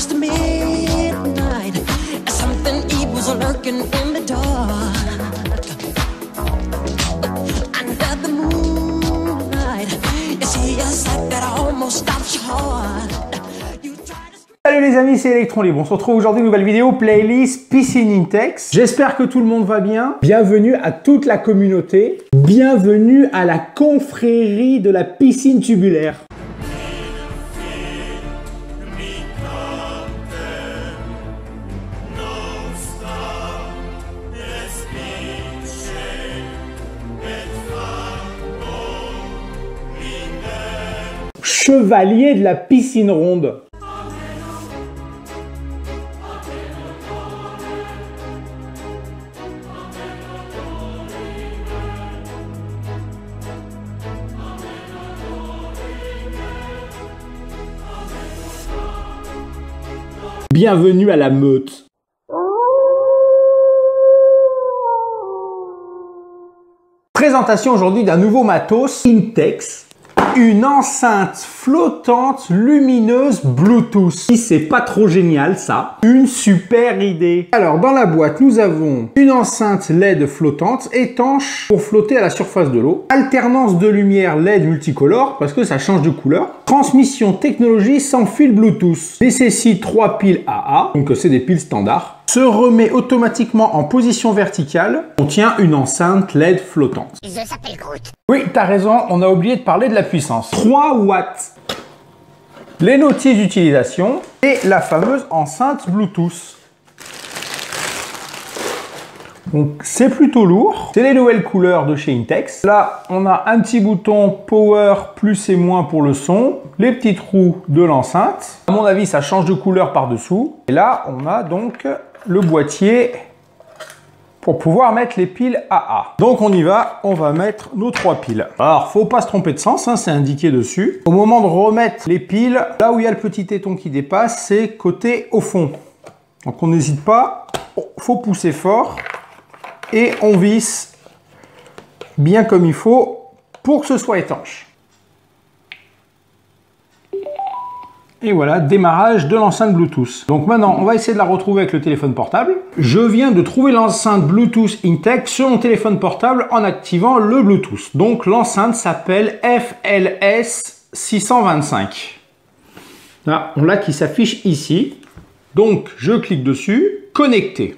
close to midnight. Something evil's lurking in the dark. Under the moonlight, you see a sight that almost stops your heart. Salut les amis, c'est Electron Libre. On se retrouve aujourd'hui, nouvelle vidéo playlist Piscine Intex. J'espère que tout le monde va bien. Bienvenue à toute la communauté. Bienvenue à la confrérie de la piscine tubulaire. Chevalier de la piscine ronde. Bienvenue à la meute. Présentation aujourd'hui d'un nouveau matos Intex. Une enceinte flottante lumineuse Bluetooth. C'est pas trop génial ça. Une super idée. Alors dans la boîte nous avons une enceinte LED flottante étanche pour flotter à la surface de l'eau. Alternance de lumière LED multicolore parce que ça change de couleur. Transmission technologie sans fil Bluetooth. Nécessite 3 piles AA. Donc c'est des piles standards. Se remet automatiquement en position verticale. Contient une enceinte LED flottante. Je s'appelle Groot. Oui, t'as raison, on a oublié de parler de la puissance. 3 watts. Les notices d'utilisation et la fameuse enceinte Bluetooth. Donc c'est plutôt lourd. C'est les nouvelles couleurs de chez Intex. Là, on a un petit bouton Power plus et moins pour le son. Les petits trous de l'enceinte. À mon avis, ça change de couleur par-dessous. Et là, on a donc le boîtier pour pouvoir mettre les piles AA. Donc on y va, on va mettre nos 3 piles. Alors, faut pas se tromper de sens, hein, c'est indiqué dessus. Au moment de remettre les piles, là où il y a le petit téton qui dépasse, c'est côté au fond. Donc on n'hésite pas, faut pousser fort et on visse bien comme il faut pour que ce soit étanche. Et voilà, démarrage de l'enceinte Bluetooth. Donc maintenant, on va essayer de la retrouver avec le téléphone portable. Je viens de trouver l'enceinte Bluetooth Intex sur mon téléphone portable en activant le Bluetooth. Donc l'enceinte s'appelle FLS 625. Là, on l'a qui s'affiche ici. Donc je clique dessus, connecter.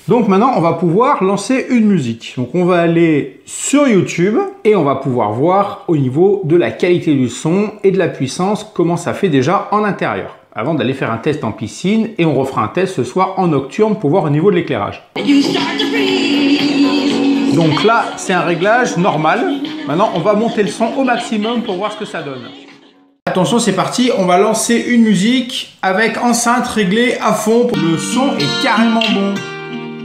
Donc maintenant, on va pouvoir lancer une musique. Donc on va aller sur YouTube et on va pouvoir voir au niveau de la qualité du son et de la puissance comment ça fait déjà en intérieur. Avant d'aller faire un test en piscine et on refera un test ce soir en nocturne pour voir au niveau de l'éclairage. Donc là, c'est un réglage normal. Maintenant, on va monter le son au maximum pour voir ce que ça donne. Attention, c'est parti, on va lancer une musique avec enceinte réglée à fond. Le son est carrément bon.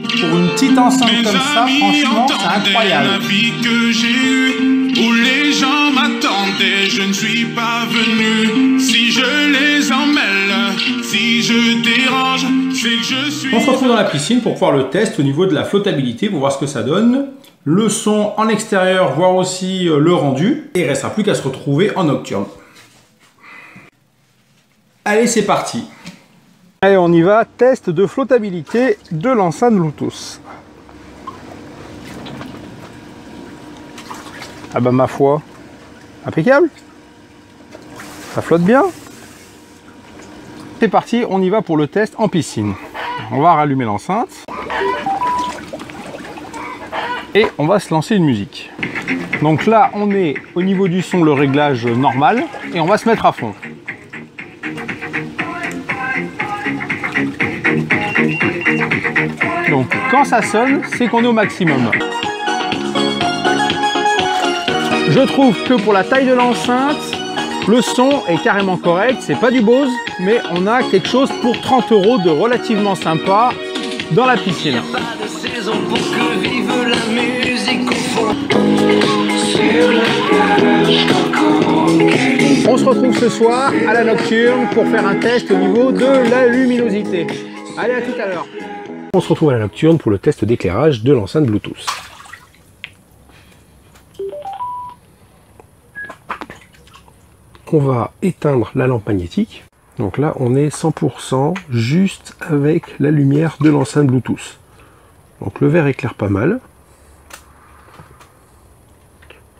Pour une petite enceinte comme ça, franchement, c'est incroyable. La vie que j'ai eue, où les gens m'attendaient, je ne suis pas venu. Si je les emmêle, si je dérange, c'est que je suis... On se retrouve dans la piscine pour faire le test au niveau de la flottabilité, pour voir ce que ça donne. Le son en extérieur, voir aussi le rendu. Et il ne restera plus qu'à se retrouver en nocturne. Allez, c'est parti. Allez, on y va, test de flottabilité de l'enceinte Bluetooth. Ah bah ma foi, impeccable. Ça flotte bien. C'est parti, on y va pour le test en piscine. On va rallumer l'enceinte. Et on va se lancer une musique. Donc là, on est au niveau du son, le réglage normal. Et on va se mettre à fond. Donc quand ça sonne, c'est qu'on est au maximum. Je trouve que pour la taille de l'enceinte, le son est carrément correct. C'est pas du Bose, mais on a quelque chose pour 30 € de relativement sympa dans la piscine. On se retrouve ce soir à la nocturne pour faire un test au niveau de la luminosité. Allez, à tout à l'heure. On se retrouve à la nocturne pour le test d'éclairage de l'enceinte Bluetooth. On va éteindre la lampe magnétique. Donc là, on est 100% juste avec la lumière de l'enceinte Bluetooth. Donc le vert éclaire pas mal.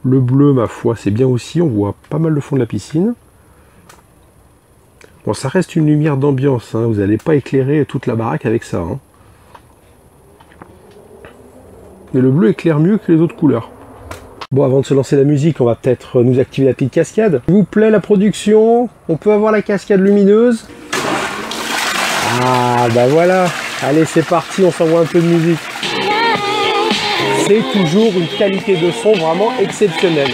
Le bleu, ma foi, c'est bien aussi. On voit pas mal le fond de la piscine. Bon, ça reste une lumière d'ambiance. Hein. Vous n'allez pas éclairer toute la baraque avec ça. Hein. Mais le bleu éclaire mieux que les autres couleurs. Bon, avant de se lancer la musique, on va peut-être nous activer la petite cascade. S'il vous plaît, la production, on peut avoir la cascade lumineuse. Ah, bah voilà. Allez, c'est parti, on s'envoie un peu de musique. C'est toujours une qualité de son vraiment exceptionnelle.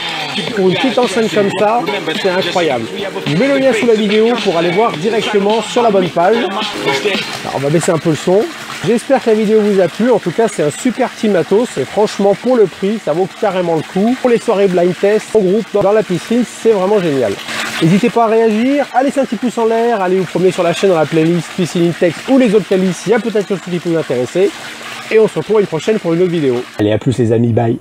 Pour une petite enceinte comme ça, c'est incroyable. Je mets le lien sous la vidéo pour aller voir directement sur la bonne page. Alors, on va baisser un peu le son. J'espère que la vidéo vous a plu. En tout cas, c'est un super petit matos. Et franchement, pour le prix, ça vaut carrément le coup. Pour les soirées blind test, en groupe, dans la piscine, c'est vraiment génial. N'hésitez pas à réagir, à laisser un petit pouce en l'air, allez vous promener sur la chaîne dans la playlist Piscine Intex ou les autres playlists, il y a peut-être quelque chose qui peut vous intéresser. Et on se retrouve à une prochaine pour une autre vidéo. Allez, à plus les amis, bye.